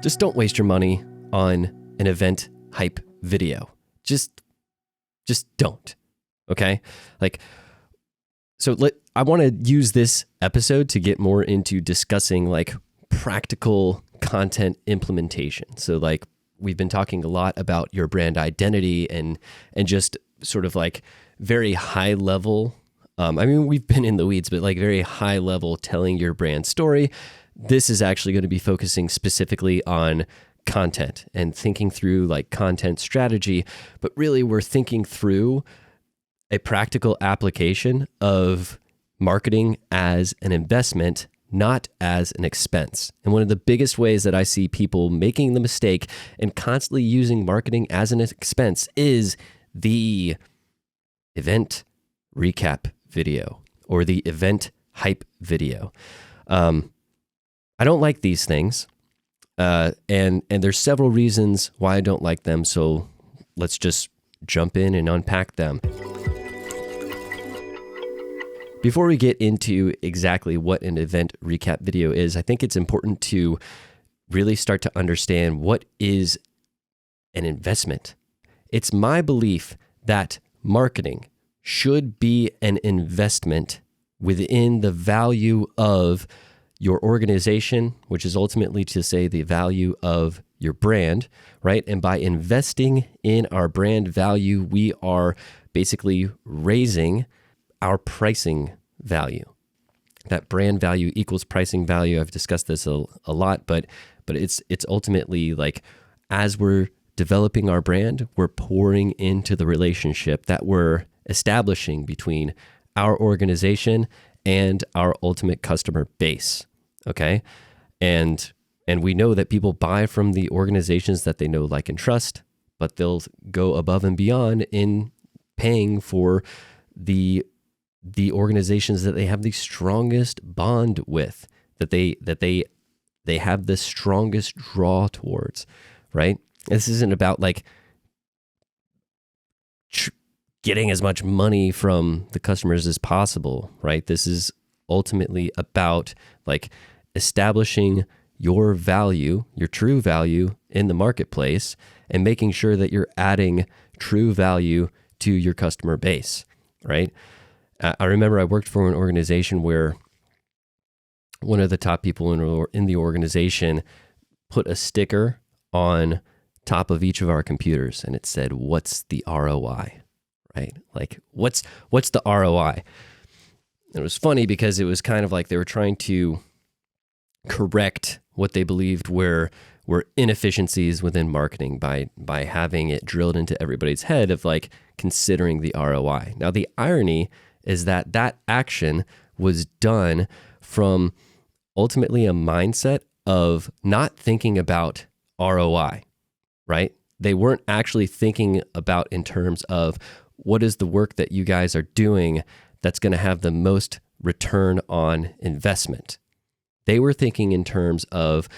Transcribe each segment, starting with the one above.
Just don't waste your money on an event hype video. Just don't. Okay? I want to use this episode to get more into discussing practical content implementation. So we've been talking a lot about your brand identity and just sort of very high level. We've been in the weeds, but very high level telling your brand story. This is actually going to be focusing specifically on content and thinking through content strategy, but really we're thinking through a practical application of marketing as an investment, not as an expense. And one of the biggest ways that I see people making the mistake and constantly using marketing as an expense is the event recap video or the event hype video. I don't like these things. And there's several reasons why I don't like them. So let's just jump in and unpack them. Before we get into exactly what an event recap video is, I think it's important to really start to understand what is an investment. It's my belief that marketing should be an investment within the value of your organization, which is ultimately to say the value of your brand, right? And by investing in our brand value, we are basically raising our pricing value. That brand value equals pricing value. I've discussed this a lot, but it's ultimately as we're developing our brand, we're pouring into the relationship that we're establishing between our organization and our ultimate customer base. Okay. And we know that people buy from the organizations that they know, like, and trust, but they'll go above and beyond in paying for the organizations that they have the strongest bond with, that they have the strongest draw towards, right? This isn't about getting as much money from the customers as possible, right? This is ultimately about establishing your value, your true value in the marketplace, and making sure that you're adding true value to your customer base, right? I remember I worked for an organization where one of the top people in the organization put a sticker on top of each of our computers, and it said, "What's the ROI?" Right? What's the ROI? It was funny because it was kind of they were trying to correct what they believed were inefficiencies within marketing by having it drilled into everybody's head of considering the ROI. Now, the irony is that action was done from ultimately a mindset of not thinking about ROI, right? They weren't actually thinking about in terms of what is the work that you guys are doing that's going to have the most return on investment. They were thinking in terms of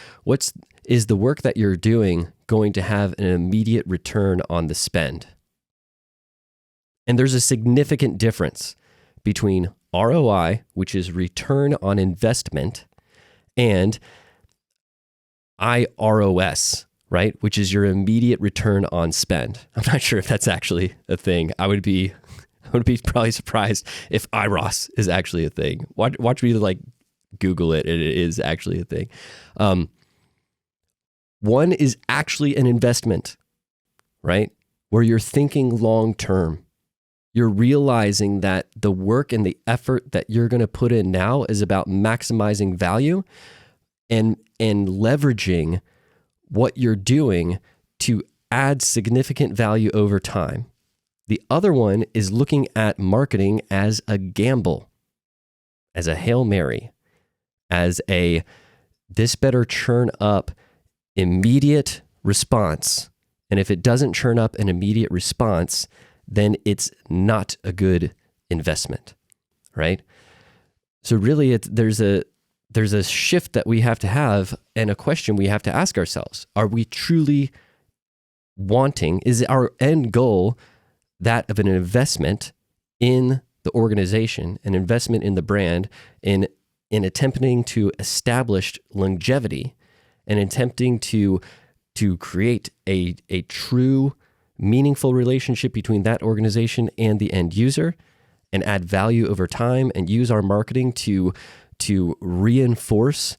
is the work that you're doing going to have an immediate return on the spend? And there's a significant difference between ROI, which is return on investment, and IROS, right? Which is your immediate return on spend. I'm not sure if that's actually a thing. I would be probably surprised if IROS is actually a thing. Watch me Google it, and it is actually a thing. One is actually an investment, right? Where you're thinking long term. You're realizing that the work and the effort that you're going to put in now is about maximizing value and leveraging what you're doing to add significant value over time. The other one is looking at marketing as a gamble, as a Hail Mary, as this better churn up immediate response. And if it doesn't churn up an immediate response, then it's not a good investment, right? So really, there's a shift that we have to have, and a question we have to ask ourselves. Are we truly is our end goal that of an investment in the organization, an investment in the brand, in attempting to establish longevity and attempting to create a true, meaningful relationship between that organization and the end user, and add value over time, and use our marketing to reinforce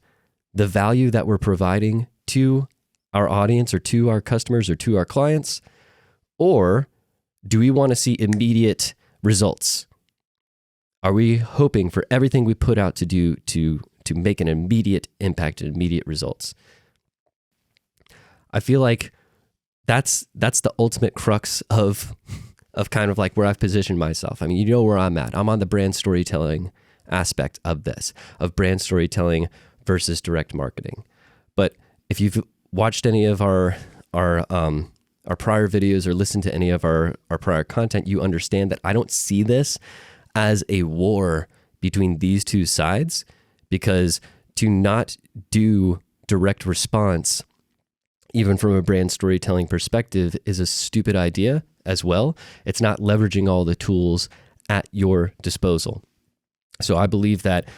the value that we're providing to our audience or to our customers or to our clients? Or do we want to see immediate results? Are we hoping for everything we put out to do to make an immediate impact and immediate results? I feel like that's the ultimate crux of kind of like where I've positioned myself. I mean, you know where I'm at. I'm on the brand storytelling aspect of this, of brand storytelling versus direct marketing. But if you've watched any of our prior videos or listened to any of our prior content, you understand that I don't see this as a war between these two sides, because to not do direct response, even from a brand storytelling perspective, is a stupid idea as well. It's not leveraging all the tools at your disposal. So I believe that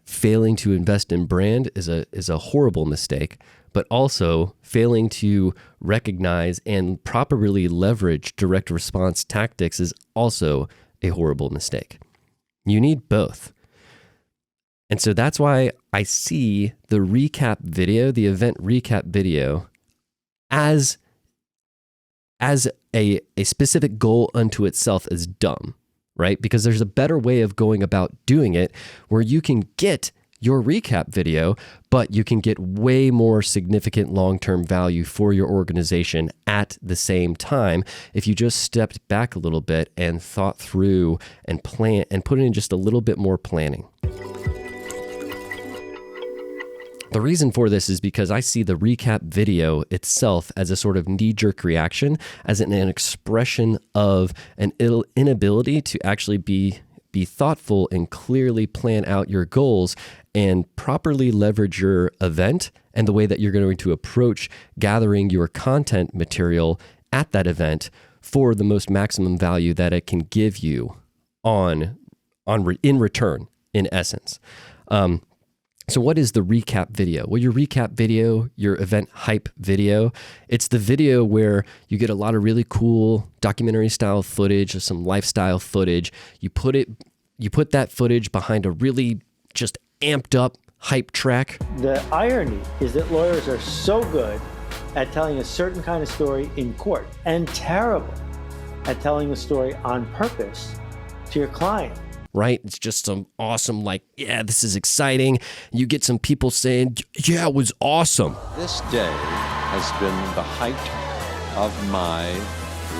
failing to invest in brand is a horrible mistake, but also failing to recognize and properly leverage direct response tactics is also a horrible mistake. You need both. And so that's why I see the recap video, the event recap video, as a specific goal unto itself as dumb, right? Because there's a better way of going about doing it where you can get your recap video, but you can get way more significant long-term value for your organization at the same time if you just stepped back a little bit and thought through and plan and put in just a little bit more planning. The reason for this is because I see the recap video itself as a sort of knee-jerk reaction, as an expression of an inability to actually be thoughtful and clearly plan out your goals and properly leverage your event and the way that you're going to approach gathering your content material at that event for the most maximum value that it can give you in return, in essence. So what is the recap video? Well, your recap video, your event hype video, it's the video where you get a lot of really cool documentary style footage or some lifestyle footage. You put that footage behind a really just amped up hype track. The irony is that lawyers are so good at telling a certain kind of story in court and terrible at telling the story on purpose to your client. Right? It's just some awesome, like, yeah, this is exciting. You get some people saying, yeah, it was awesome. This day has been the height of my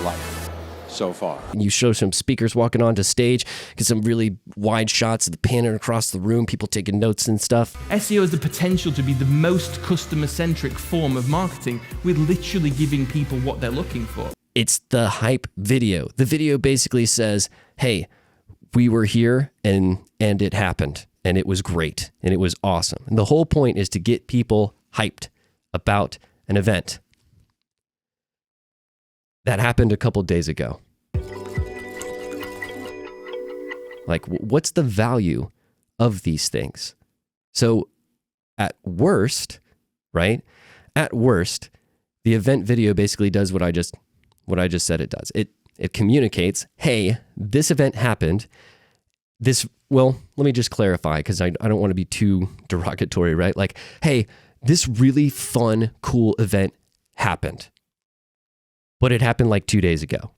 life so far. And you show some speakers walking onto stage, get some really wide shots of the panning across the room, people taking notes and stuff. SEO has the potential to be the most customer-centric form of marketing, with literally giving people what they're looking for. It's the hype video. The video basically says, hey, we were here and it happened and it was great and it was awesome. And the whole point is to get people hyped about an event. That happened a couple days ago. Like, what's the value of these things? So at worst, right? At worst, the event video basically does what I just said it does. It communicates, hey, this event happened. Well, let me just clarify because I don't want to be too derogatory, right? Like, hey, this really fun, cool event happened, but it happened like 2 days ago.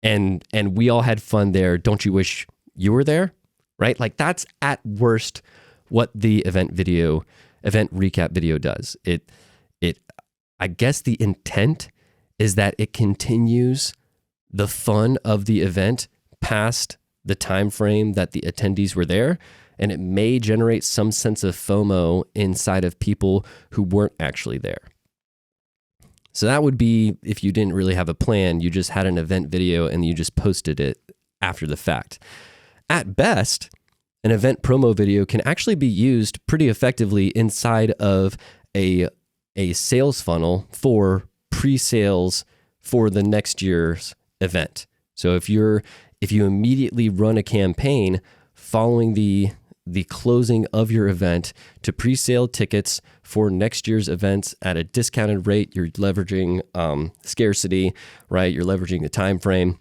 And we all had fun there. Don't you wish you were there? Right? Like, that's at worst what the event recap video does. I guess the intent is that it continues the fun of the event past the time frame that the attendees were there, and it may generate some sense of FOMO inside of people who weren't actually there. So that would be if you didn't really have a plan, you just had an event video and you just posted it after the fact. At best, an event promo video can actually be used pretty effectively inside of a sales funnel for pre-sales for the next year's event. So if you immediately run a campaign following the the closing of your event to pre-sale tickets for next year's events at a discounted rate. You're leveraging scarcity, right? You're leveraging the time frame.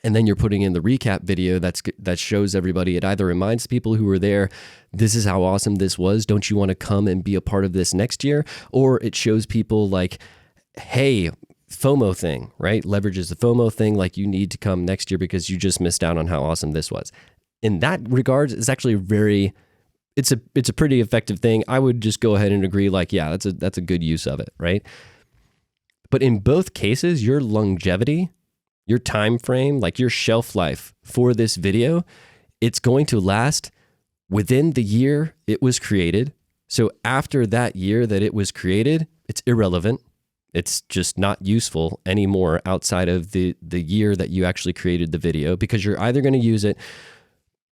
And then you're putting in the recap video that shows everybody. It either reminds people who were there, this is how awesome this was. Don't you want to come and be a part of this next year? Or it shows people like, hey, FOMO thing, right? Leverages the FOMO thing, like you need to come next year because you just missed out on how awesome this was. In that regard, it's actually it's a pretty effective thing. I would just go ahead and agree, like, yeah, that's a good use of it, right? But in both cases, your longevity, your time frame, like your shelf life for this video, it's going to last within the year it was created. So after that year that it was created, it's irrelevant. It's just not useful anymore outside of the year that you actually created the video, because you're either going to use it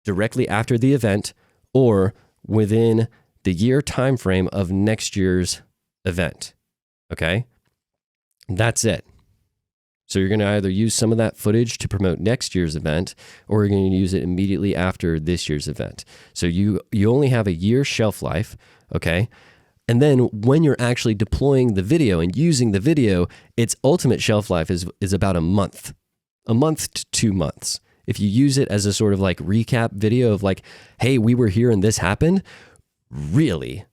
directly after the event or within the year time frame of next year's event. Okay? That's it. So you're going to either use some of that footage to promote next year's event, or you're going to use it immediately after this year's event. So you only have a year shelf life, okay? And then when you're actually deploying the video and using the video, its ultimate shelf life is about a month to 2 months. If you use it as a sort of like recap video of like, hey, we were here and this happened, really,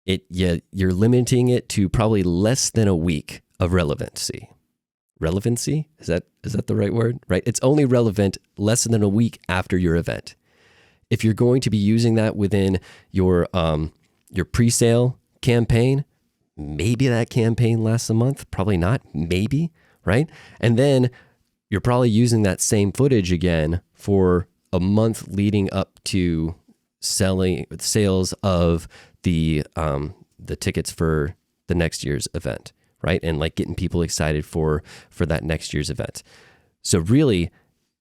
you're limiting it to probably less than a week of relevancy. Relevancy? Is that the right word? Right? It's only relevant less than a week after your event. If you're going to be using that within your pre-sale campaign, maybe that campaign lasts a month, probably not, maybe, right? And then you're probably using that same footage again for a month leading up to sales of the tickets for the next year's event. Right? And like getting people excited for that next year's event. So really,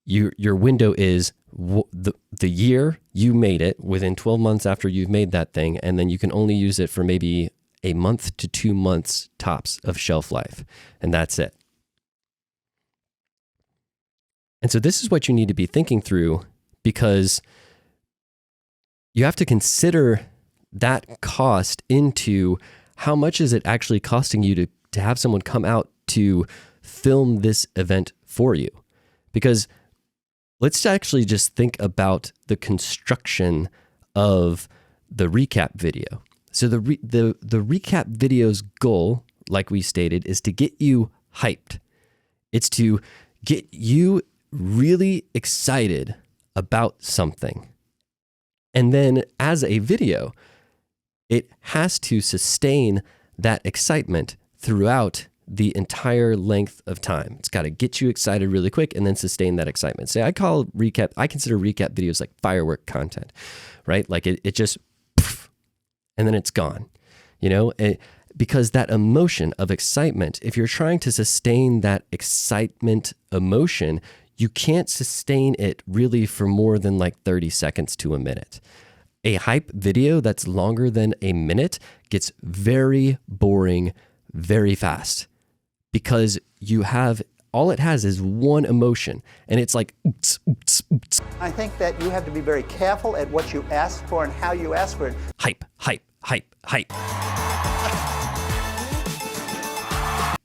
your window is the year you made it, within 12 months after you've made that thing, and then you can only use it for maybe a month to 2 months tops of shelf life, and that's it. And so this is what you need to be thinking through, because you have to consider that cost into how much is it actually costing you to have someone come out to film this event for you. Because let's actually just think about the construction of the recap video. So the recap video's goal, like we stated, is to get you hyped. It's to get you really excited about something. And then as a video, it has to sustain that excitement throughout the entire length of time. It's got to get you excited really quick and then sustain that excitement. So I consider recap videos like firework content, right? Like it just, and then it's gone, because that emotion of excitement, if you're trying to sustain that excitement emotion, you can't sustain it really for more than like 30 seconds to a minute. A hype video that's longer than a minute gets very boring very fast, because all it has is one emotion, and it's like oops, oops, oops. I think that you have to be very careful at what you ask for and how you ask for it. Hype, hype, hype, hype.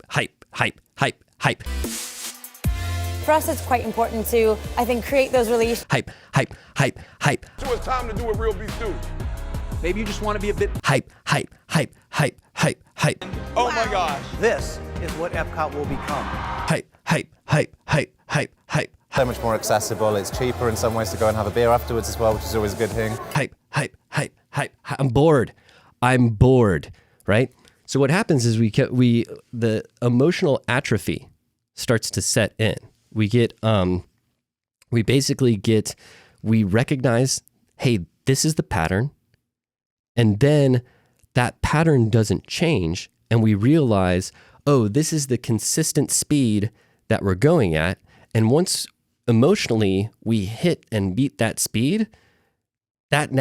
Hype, hype, hype, hype. For us, it's quite important to, I think, create those relationships. Hype, hype, hype, hype. So it's time to do what real beats do. Maybe you just want to be a bit hype, hype, hype, hype, hype, hype. Oh my gosh. This is what Epcot will become. Hype, hype, hype, hype, hype, hype. So much more accessible. It's cheaper in some ways to go and have a beer afterwards as well, which is always a good thing. Hype, hype, hype, hype. I'm bored, right? So what happens is the emotional atrophy starts to set in. We recognize, hey, this is the pattern. And then that pattern doesn't change. And we realize, oh, this is the consistent speed that we're going at. And once emotionally we hit and beat that speed, that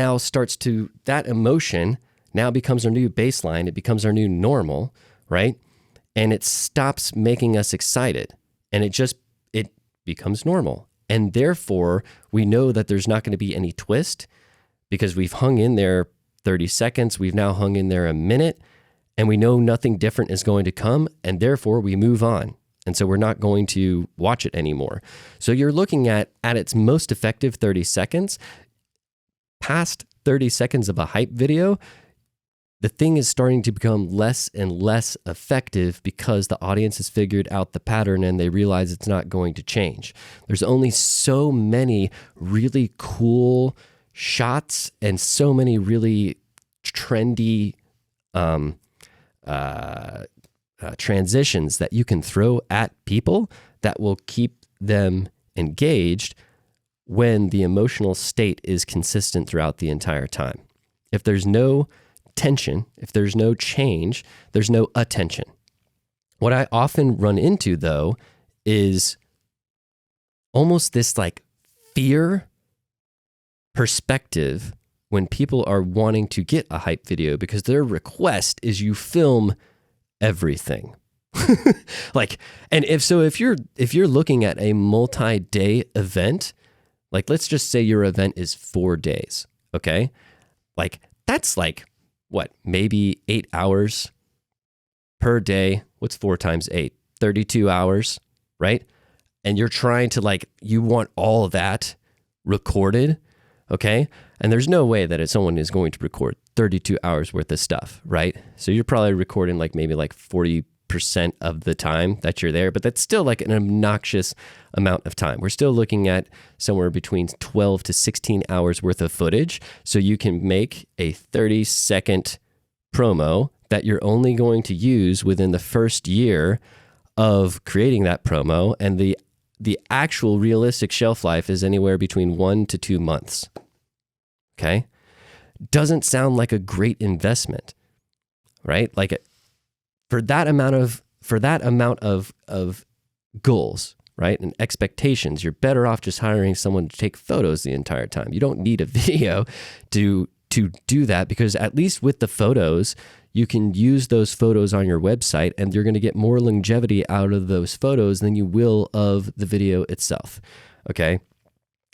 emotion now becomes our new baseline. It becomes our new normal, right? And it stops making us excited. And it becomes normal. And therefore, we know that there's not going to be any twist, because we've hung in there 30 seconds, we've now hung in there a minute, and we know nothing different is going to come, and therefore we move on. And so we're not going to watch it anymore. So you're looking at its most effective 30 seconds. Past 30 seconds of a hype video, the thing is starting to become less and less effective because the audience has figured out the pattern and they realize it's not going to change. There's only so many really cool shots and so many really trendy transitions that you can throw at people that will keep them engaged when the emotional state is consistent throughout the entire time. If there's no tension, if there's no change, there's no attention. What I often run into, though, is almost this like fear perspective when people are wanting to get a hype video because their request is you film everything. Like, and if you're looking at a multi-day event, like let's just say your event is 4 days, okay? Like that's like what, maybe 8 hours per day. What's 4 times 8? 32 hours, right? And you're trying to like, you want all of that recorded, okay? And there's no way that someone is going to record 32 hours worth of stuff, right? So you're probably recording like maybe like 40% of the time that you're there, but that's still like an obnoxious amount of time. We're still looking at somewhere between 12 to 16 hours worth of footage. So you can make a 30-second promo that you're only going to use within the first year of creating that promo. And the actual realistic shelf life is anywhere between 1 to 2 months. Okay? Doesn't sound like a great investment, right? Like for that amount of goals, right? And expectations, you're better off just hiring someone to take photos the entire time. You don't need a video to do that, because at least with the photos, you can use those photos on your website and you're going to get more longevity out of those photos than you will of the video itself. Okay.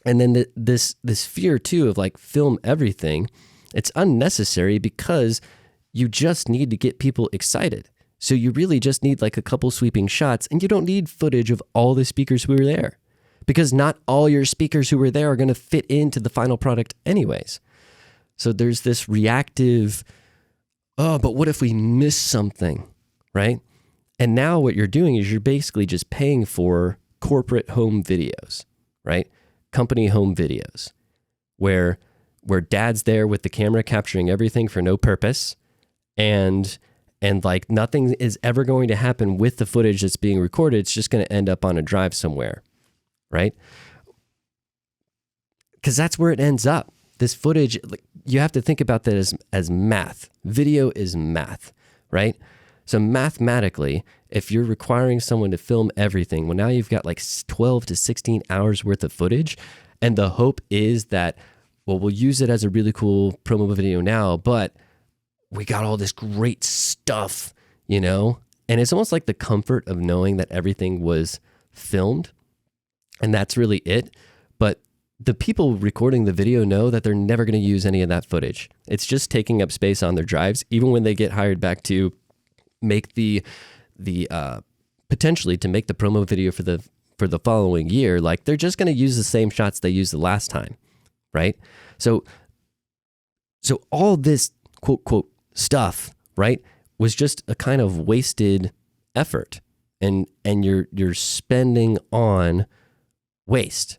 And then this fear too of like film everything, it's unnecessary because you just need to get people excited. So you really just need like a couple sweeping shots, and you don't need footage of all the speakers who were there, because not all your speakers who were there are going to fit into the final product anyways. So there's this reactive, oh, but what if we miss something, right? And now what you're doing is you're basically just paying for corporate home videos, right? Company home videos, where dad's there with the camera capturing everything for no purpose, and like nothing is ever going to happen with the footage that's being recorded. It's just going to end up on a drive somewhere, right? Because that's where it ends up. This footage, like, you have to think about that as math. Video is math, right? So mathematically, if you're requiring someone to film everything, well, now you've got like 12 to 16 hours worth of footage. And the hope is that, well, we'll use it as a really cool promo video now, but we got all this great stuff, you know? And it's almost like the comfort of knowing that everything was filmed, and that's really it. But the people recording the video know that they're never going to use any of that footage. It's just taking up space on their drives, even when they get hired back to make the potentially to make the promo video for the following year. Like, they're just going to use the same shots they used the last time, right? So all this quote stuff, right, was just a kind of wasted effort, and you're spending on waste.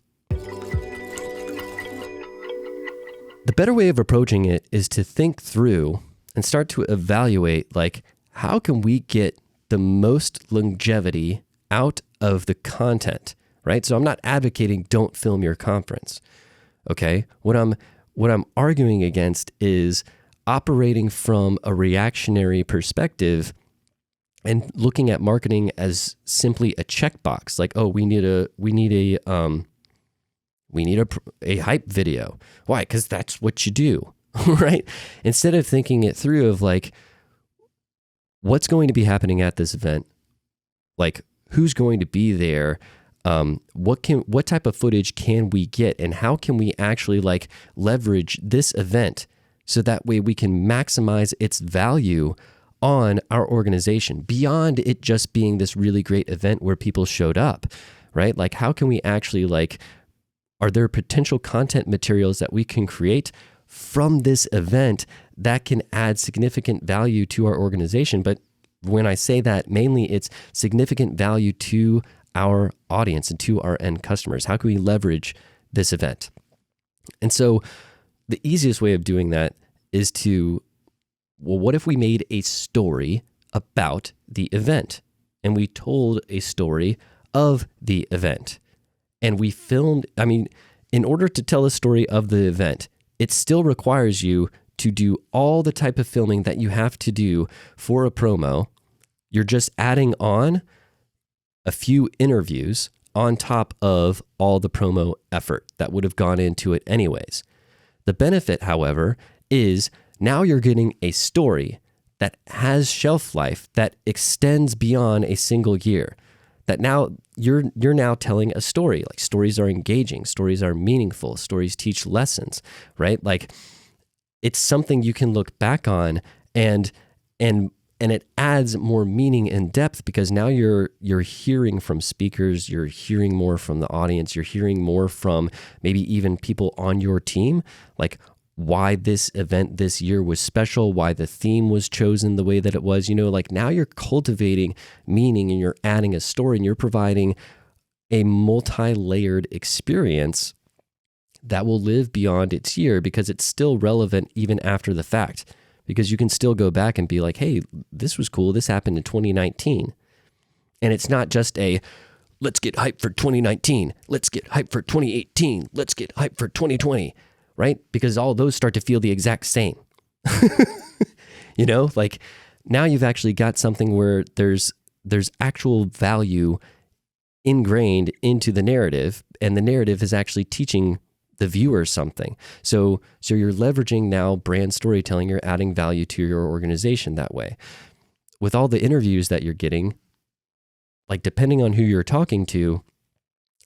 The better way of approaching it is to think through and start to evaluate, like, how can we get the most longevity out of the content, right? So I'm not advocating don't film your conference, okay? What I'm arguing against is operating from a reactionary perspective and looking at marketing as simply a checkbox, like, oh, we need a hype video. Why? Because that's what you do, right? Instead of thinking it through of like, what's going to be happening at this event? Like, who's going to be there? What type of footage can we get, and how can we actually like leverage this event so that way we can maximize its value on our organization beyond it just being this really great event where people showed up, right? Like, how can we actually like, are there potential content materials that we can create from this event that can add significant value to our organization? But when I say that, mainly it's significant value to our audience and to our end customers. How can we leverage this event? And so the easiest way of doing that is to, well, what if we made a story about the event and we told a story of the event and we filmed? I mean, in order to tell a story of the event, it still requires you to do all the type of filming that you have to do for a promo. You're just adding on a few interviews on top of all the promo effort that would have gone into it anyways. The benefit, however, is now you're getting a story that has shelf life that extends beyond a single year. That now you're now telling a story. Like, stories are engaging, stories are meaningful, stories teach lessons, right? Like, it's something you can look back on and it adds more meaning and depth because now you're hearing from speakers, you're hearing more from the audience, you're hearing more from maybe even people on your team, like why this event this year was special, why the theme was chosen the way that it was. Like, now you're cultivating meaning and you're adding a story and you're providing a multi-layered experience that will live beyond its year because it's still relevant even after the fact. Because you can still go back and be like, hey, this was cool. This happened in 2019. And it's not just a, let's get hyped for 2019. Let's get hyped for 2018. Let's get hyped for 2020, right? Because all those start to feel the exact same. Like, now you've actually got something where there's actual value ingrained into the narrative, and the narrative is actually teaching the viewer something. So you're leveraging now brand storytelling, you're adding value to your organization that way. With all the interviews that you're getting, like, depending on who you're talking to,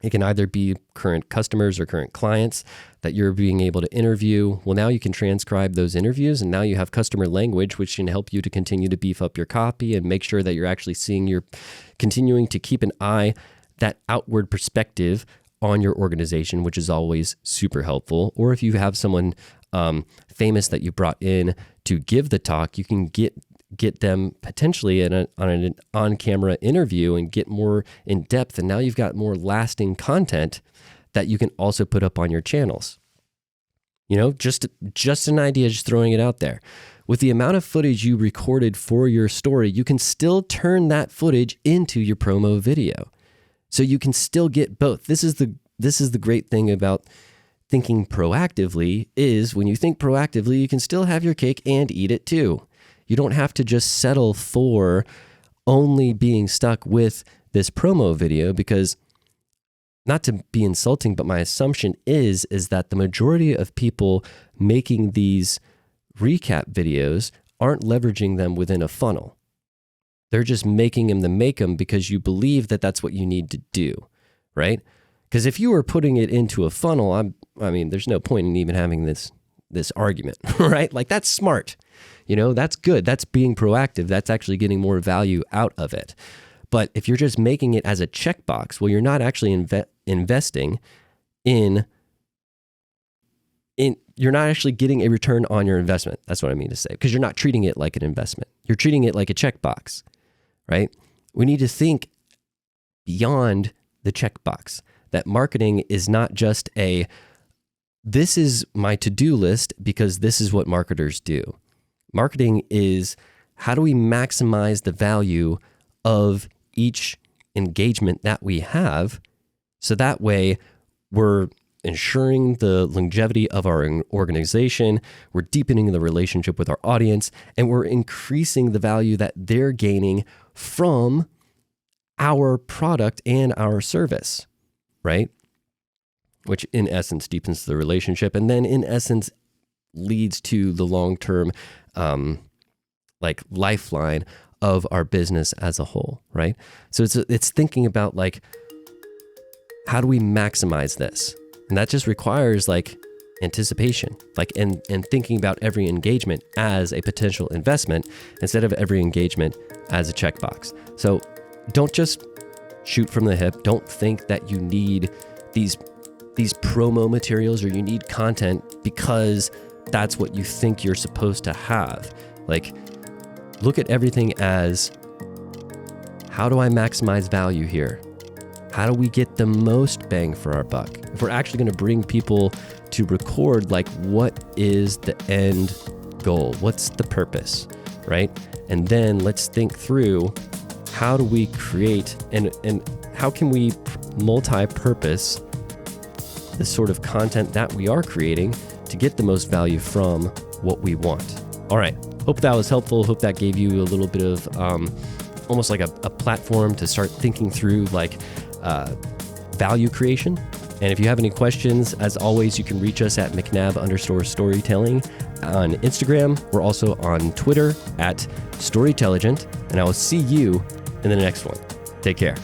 it can either be current customers or current clients that you're being able to interview. Well, now you can transcribe those interviews, and now you have customer language, which can help you to continue to beef up your copy and make sure that you're actually continuing to keep an eye, that outward perspective on your organization, which is always super helpful. Or if you have someone famous that you brought in to give the talk, you can get them potentially on an on-camera interview and get more in depth. And now you've got more lasting content that you can also put up on your channels. Just an idea, just throwing it out there. With the amount of footage you recorded for your story, you can still turn that footage into your promo video. So you can still get both. This is the great thing about thinking proactively, is when you think proactively, you can still have your cake and eat it too. You don't have to just settle for only being stuck with this promo video, because, not to be insulting, but my assumption is that the majority of people making these recap videos aren't leveraging them within a funnel. They're just making them to make them because you believe that that's what you need to do, right? Because if you were putting it into a funnel, I mean, there's no point in even having this argument, right? Like, that's smart, that's good. That's being proactive. That's actually getting more value out of it. But if you're just making it as a checkbox, well, you're not actually investing in, you're not actually getting a return on your investment. That's what I mean to say, because you're not treating it like an investment. You're treating it like a checkbox. Right? We need to think beyond the checkbox, that marketing is not just this is my to-do list because this is what marketers do. Marketing is, how do we maximize the value of each engagement that we have, so that way we're ensuring the longevity of our organization, we're deepening the relationship with our audience, and we're increasing the value that they're gaining from our product and our service, right? Which in essence deepens the relationship, and then in essence leads to the long-term lifeline of our business as a whole, right? So it's thinking about, like, how do we maximize this? And that just requires like anticipation, like and thinking about every engagement as a potential investment instead of every engagement as a checkbox. So don't just shoot from the hip. Don't think that you need these promo materials or you need content because that's what you think you're supposed to have. Like, look at everything as, how do I maximize value here? How do we get the most bang for our buck? If we're actually going to bring people to record, like, what is the end goal? What's the purpose, right? And then let's think through, how do we create and how can we multi-purpose the sort of content that we are creating to get the most value from what we want? All right. Hope that was helpful. Hope that gave you a little bit of almost like a platform to start thinking through like value creation. And if you have any questions, as always, you can reach us at McNabb_storytelling on Instagram. We're also on Twitter at Storytelligent. And I will see you in the next one. Take care.